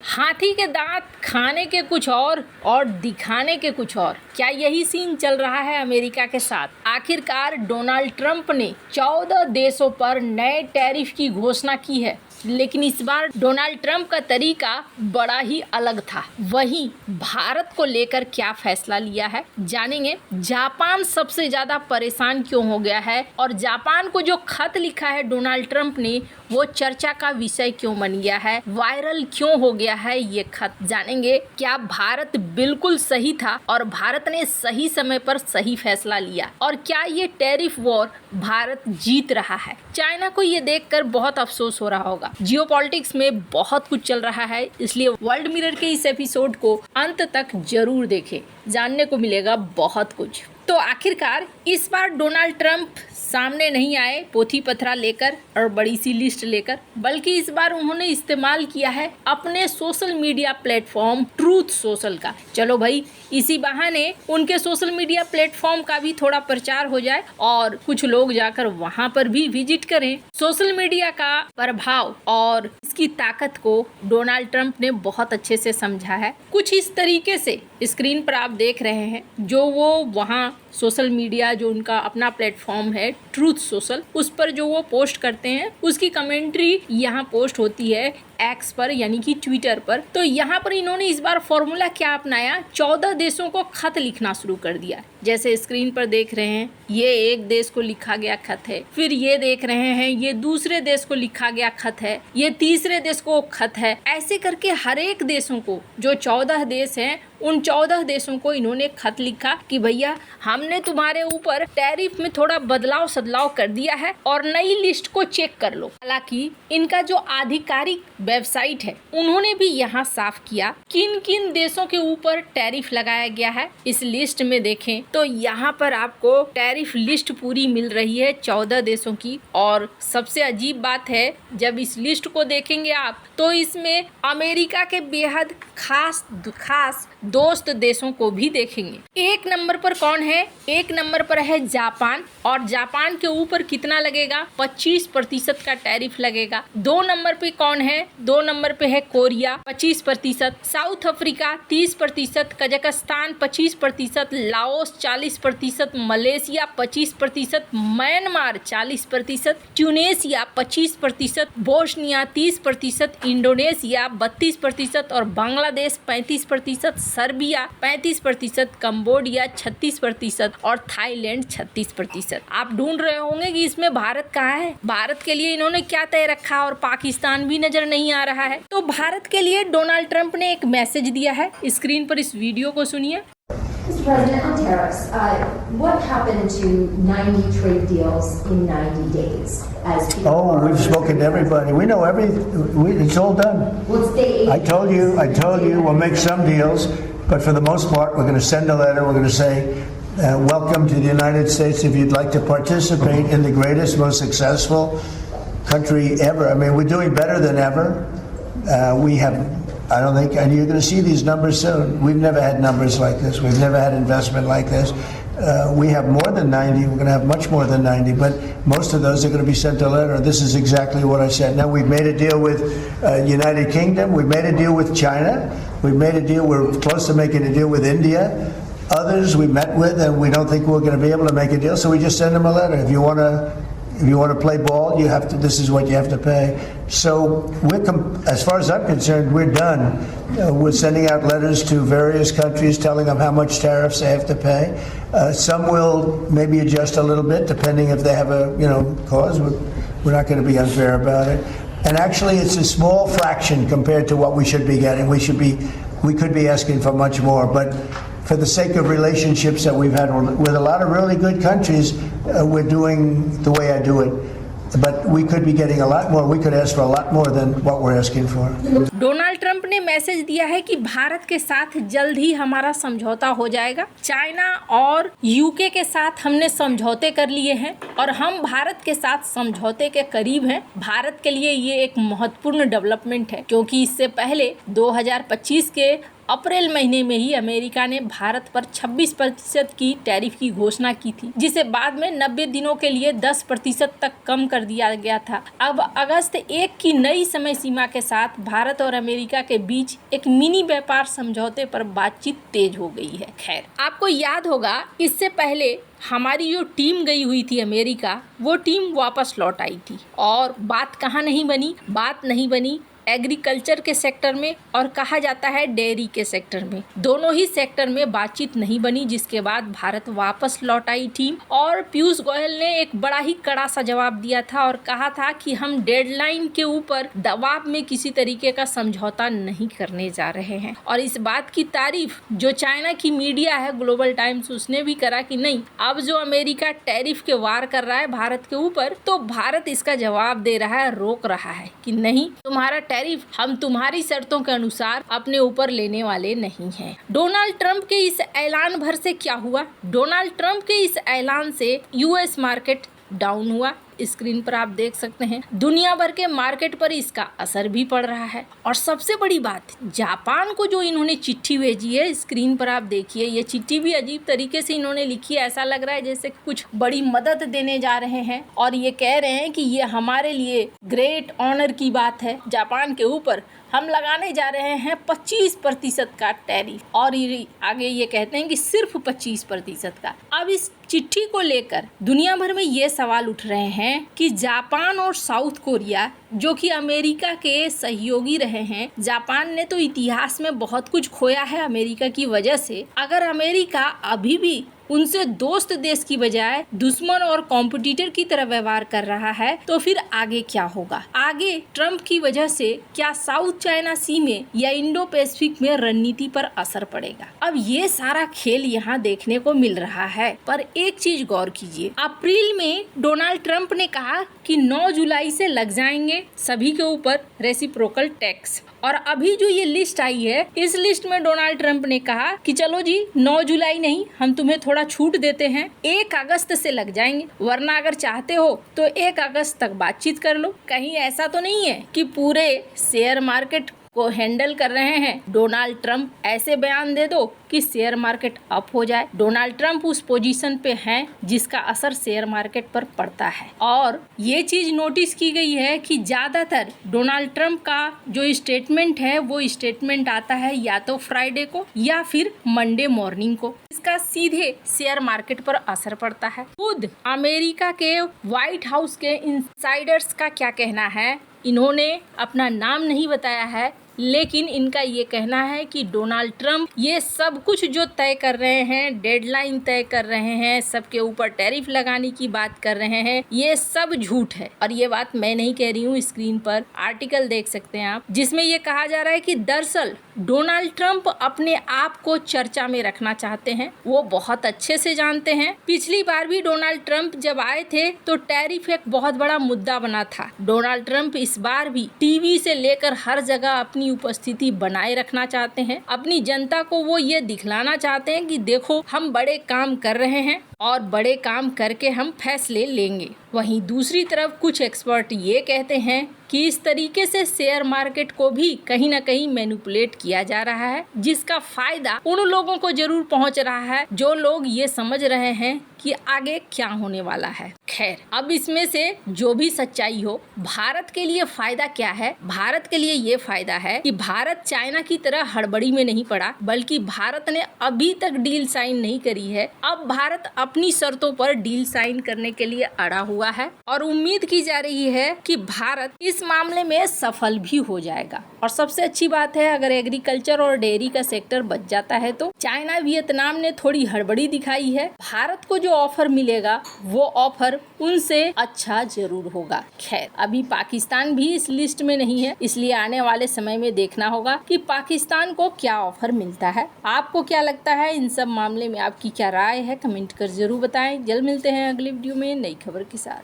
हाथी के दांत खाने के कुछ और दिखाने के कुछ और। क्या यही सीन चल रहा है अमेरिका के साथ? आखिरकार डोनाल्ड ट्रंप ने 14 देशों पर नए टैरिफ की घोषणा की है, लेकिन इस बार डोनाल्ड ट्रंप का तरीका बड़ा ही अलग था। वहीं भारत को लेकर क्या फैसला लिया है जानेंगे। जापान सबसे ज्यादा परेशान क्यों हो गया है और जापान को जो खत लिखा है डोनाल्ड ट्रंप ने वो चर्चा का विषय क्यों बन गया है, वायरल क्यों हो गया है ये खत जानेंगे। क्या भारत बिल्कुल सही था और भारत ने सही समय पर सही फैसला लिया, और क्या ये टैरिफ वॉर भारत जीत रहा है? चाइना को ये देखकर बहुत अफसोस हो रहा होगा। जियोपॉलिटिक्स में बहुत कुछ चल रहा है, इसलिए वर्ल्ड मिरर के इस एपिसोड को अंत तक जरूर देखें, जानने को मिलेगा बहुत कुछ। तो आखिरकार इस बार डोनाल्ड ट्रंप सामने नहीं आए पोथी पथरा लेकर और बड़ी सी लिस्ट लेकर, बल्कि इस बार उन्होंने इस्तेमाल किया है अपने social media platform truth social का। चलो भाई, इसी बहाने उनके सोशल मीडिया प्लेटफॉर्म का भी थोड़ा प्रचार हो जाए और कुछ लोग जाकर वहां पर भी विजिट करें। सोशल मीडिया का प्रभाव और इसकी ताकत को डोनाल्ड ट्रंप ने बहुत अच्छे से समझा है। कुछ इस तरीके से स्क्रीन पर आप देख रहे हैं, जो वो वहाँ सोशल मीडिया जो उनका अपना प्लेटफॉर्म है ट्रूथ सोशल, उस पर जो वो पोस्ट करते हैं उसकी कमेंट्री यहाँ पोस्ट होती है एक्स पर, यानी कि ट्विटर पर। तो यहाँ पर इन्होंने इस बार फॉर्मूला क्या अपनाया, 14 देशों को खत लिखना शुरू कर दिया। जैसे स्क्रीन पर देख रहे हैं, ये एक देश को लिखा गया खत है, फिर ये देख रहे हैं ये दूसरे देश को लिखा गया खत है, ये तीसरे देश को खत है। ऐसे करके हर एक देशों को, जो 14 देश हैं, उन 14 देशों को इन्होंने खत लिखा कि भैया हमने तुम्हारे ऊपर टैरिफ में थोड़ा बदलाव सदलाव कर दिया है और नई लिस्ट को चेक कर लो। हालांकि इनका जो आधिकारिक वेबसाइट है उन्होंने भी यहाँ साफ किया किन किन देशों के ऊपर टैरिफ लगाया गया है। इस लिस्ट में देखें तो यहाँ पर आपको टैरिफ लिस्ट पूरी मिल रही है 14 देशों की। और सबसे अजीब बात है, जब इस लिस्ट को देखेंगे आप तो इसमें अमेरिका के बेहद खास दोस्त देशों को भी देखेंगे। एक नंबर पर कौन है? एक नंबर पर है जापान, और जापान के ऊपर कितना लगेगा? 25% का टैरिफ लगेगा। 2 नंबर पे कौन है? 2 नंबर पे है Korea, 25%, south Africa 30%, Kazakhstan 25%, Laos 40%, Malaysia 25%, Myanmar 40%, Tunisia 25%, Bosnia 30%, Indonesia 32% और बांग्लादेश 35%, सर्बिया 35%, कंबोडिया 36% और थाईलैंड 36%। आप ढूंढ रहे होंगे कि इसमें भारत कहाँ है, भारत के लिए इन्होंने क्या तय रखा, और पाकिस्तान भी नजर नहीं आ रहा है। तो भारत के लिए डोनाल्ड ट्रंप ने एक मैसेज दिया है, स्क्रीन पर इस वीडियो को सुनिए। Mr. President, on tariffs, what happened to 90 trade deals in 90 days? We've spoken to everybody. We know it's all done. I told you, we'll make some deals, but for the most part, we're going to send a letter. We're going to say, welcome to the United States. If you'd like to participate in the greatest, most successful country ever. I mean, we're doing better than ever. I don't think, and you're going to see these numbers soon. We've never had numbers like this. We've never had investment like this. We have more than 90. We're going to have much more than 90, but most of those are going to be sent a letter. This is exactly what I said. Now, we've made a deal with United Kingdom. We've made a deal with China. We've made a deal. We're close to making a deal with India. Others we met with, and we don't think we're going to be able to make a deal, so we just send them a letter. If you want to play ball, you have to. This is what you have to pay. So, as far as I'm concerned, we're done. We're sending out letters to various countries, telling them how much tariffs they have to pay. Some will maybe adjust a little bit, depending if they have a cause. We're not going to be unfair about it. And actually, it's a small fraction compared to what we should be getting. We could be asking for much more, but for the sake of relationships that we've had with a lot of really good countries, we're doing the way I do it. But we could be getting a lot more. We could ask for a lot more than what we're asking for. Donald Trump ने message दिया है कि भारत के साथ जल्द ही हमारा समझौता हो जाएगा। चाइना और यूके के साथ हमने समझौते कर लिए हैं और हम भारत के साथ समझौते के करीब हैं। भारत के लिए ये एक महत्वपूर्ण डेवलपमेंट है, क्योंकि इससे पहले 2025 के अप्रैल महीने में ही अमेरिका ने भारत पर 26% की टैरिफ की घोषणा की थी, जिसे बाद में 90 दिनों के लिए 10% तक कम कर दिया गया था। अब अगस्त 1 की नई समय सीमा के साथ भारत और अमेरिका के बीच एक मिनी व्यापार समझौते पर बातचीत तेज हो गई है। खैर, आपको याद होगा इससे पहले हमारी जो टीम गई हुई थी अमेरिका, वो टीम वापस लौट आई थी और बात कहाँ नहीं बनी, बात नहीं बनी एग्रीकल्चर के सेक्टर में और कहा जाता है डेयरी के सेक्टर में। दोनों ही सेक्टर में बातचीत नहीं बनी, जिसके बाद भारत वापस लौट आई टीम और पीयूष गोयल ने एक बड़ा ही कड़ा सा जवाब दिया था और कहा था कि हम डेडलाइन के ऊपर दबाव में किसी तरीके का समझौता नहीं करने जा रहे हैं। और इस बात की तारीफ जो चाइना की मीडिया है ग्लोबल टाइम्स, उसने भी करा कि नहीं, अब जो अमेरिका टैरिफ के वार कर रहा है भारत के ऊपर, तो भारत इसका जवाब दे रहा है, रोक रहा है कि नहीं, तुम्हारा टैरिफ हम तुम्हारी शर्तों के अनुसार अपने ऊपर लेने वाले नहीं हैं। डोनाल्ड ट्रंप के इस ऐलान भर से क्या हुआ? डोनाल्ड ट्रंप के इस ऐलान से यूएस मार्केट डाउन हुआ। स्क्रीन पर आप देख सकते हैं दुनिया भर के मार्केट पर इसका असर भी पड़ रहा है। और सबसे बड़ी बात, जापान को जो इन्होंने चिट्ठी भेजी है, स्क्रीन पर आप देखिए, ये चिट्ठी भी अजीब तरीके से इन्होंने लिखी है। ऐसा लग रहा है जैसे कुछ बड़ी मदद देने जा रहे हैं और ये कह रहे हैं कि ये हमारे लिए ग्रेट ऑनर की बात है, जापान के ऊपर हम लगाने जा रहे हैं 25% का टैरिफ। और आगे ये कहते हैं कि सिर्फ 25% का। अब इस चिट्ठी को लेकर दुनिया भर में ये सवाल उठ रहे हैं कि जापान और साउथ कोरिया जो कि अमेरिका के सहयोगी रहे हैं, जापान ने तो इतिहास में बहुत कुछ खोया है अमेरिका की वजह से। अगर अमेरिका अभी भी उनसे दोस्त देश की बजाय दुश्मन और कॉम्पिटिटर की तरह व्यवहार कर रहा है, तो फिर आगे क्या होगा? आगे ट्रंप की वजह से क्या साउथ चाइना सी में या इंडो पैसिफिक में रणनीति पर असर पड़ेगा? अब ये सारा खेल यहाँ देखने को मिल रहा है। पर एक चीज गौर कीजिए, अप्रैल में डोनाल्ड ट्रंप ने कहा कि 9 जुलाई से लग जाएंगे सभी के ऊपर रेसिप्रोकल टैक्स। और अभी जो ये लिस्ट आई है, इस लिस्ट में डोनाल्ड ट्रंप ने कहा कि चलो जी 9 जुलाई नहीं, हम तुम्हें थोड़ा छूट देते हैं, 1 अगस्त से लग जाएंगे, वरना अगर चाहते हो तो 1 अगस्त तक बातचीत कर लो। कहीं ऐसा तो नहीं है कि पूरे शेयर मार्केट को हैंडल कर रहे हैं डोनाल्ड ट्रंप, ऐसे बयान दे दो कि शेयर मार्केट अप हो जाए। डोनाल्ड ट्रंप उस पोजीशन पे हैं जिसका असर शेयर मार्केट पर पड़ता है। और ये चीज नोटिस की गई है कि ज्यादातर डोनाल्ड ट्रंप का जो स्टेटमेंट है, वो स्टेटमेंट आता है या तो फ्राइडे को या फिर मंडे मॉर्निंग को। इसका सीधे शेयर मार्केट पर असर पड़ता है। खुद अमेरिका के व्हाइट हाउस के इनसाइडर्स का क्या कहना है, इन्होंने अपना नाम नहीं बताया है, लेकिन इनका ये कहना है कि डोनाल्ड ट्रंप ये सब कुछ जो तय कर रहे हैं, डेडलाइन तय कर रहे हैं, सबके ऊपर टैरिफ लगाने की बात कर रहे हैं, ये सब झूठ है। और ये बात मैं नहीं कह रही हूँ, स्क्रीन पर आर्टिकल देख सकते हैं आप, जिसमें ये कहा जा रहा है कि दरअसल डोनाल्ड ट्रंप अपने आप को चर्चा में रखना चाहते हैं। वो बहुत अच्छे से जानते हैं, पिछली बार भी डोनाल्ड ट्रंप जब आए थे तो टैरिफ एक बहुत बड़ा मुद्दा बना था। डोनाल्ड ट्रंप इस बार भी टीवी से लेकर हर जगह अपनी उपस्थिति बनाए रखना चाहते हैं। अपनी जनता को वो ये दिखलाना चाहते हैं कि देखो हम बड़े काम कर रहे हैं और बड़े काम करके हम फैसले लेंगे। वहीं दूसरी तरफ कुछ एक्सपर्ट ये कहते हैं कि इस तरीके से शेयर मार्केट को भी कहीं ना कहीं मैनिपुलेट किया जा रहा है, जिसका फायदा उन लोगों को जरूर पहुंच रहा है जो लोग ये समझ रहे हैं कि आगे क्या होने वाला है। खैर, अब इसमें से जो भी सच्चाई हो, भारत के लिए फायदा क्या है? भारत के लिए ये फायदा है कि भारत चाइना की तरह हड़बड़ी में नहीं पड़ा, बल्कि भारत ने अभी तक डील साइन नहीं करी है। अब भारत अपनी शर्तों पर डील साइन करने के लिए अड़ा हुआ है और उम्मीद की जा रही है कि भारत इस मामले में सफल भी हो जाएगा। और सबसे अच्छी बात है, अगर एग्रीकल्चर और डेयरी का सेक्टर बच जाता है तो चाइना वियतनाम ने थोड़ी हड़बड़ी दिखाई है, भारत को जो ऑफर मिलेगा वो ऑफर उनसे अच्छा जरूर होगा। खैर, अभी पाकिस्तान भी इस लिस्ट में नहीं है, इसलिए आने वाले समय में देखना होगा कि पाकिस्तान को क्या ऑफर मिलता है। आपको क्या लगता है इन सब मामले में? आपकी क्या राय है? कमेंट कर जरूर बताएं। जल्द मिलते हैं अगली वीडियो में नई खबर के साथ।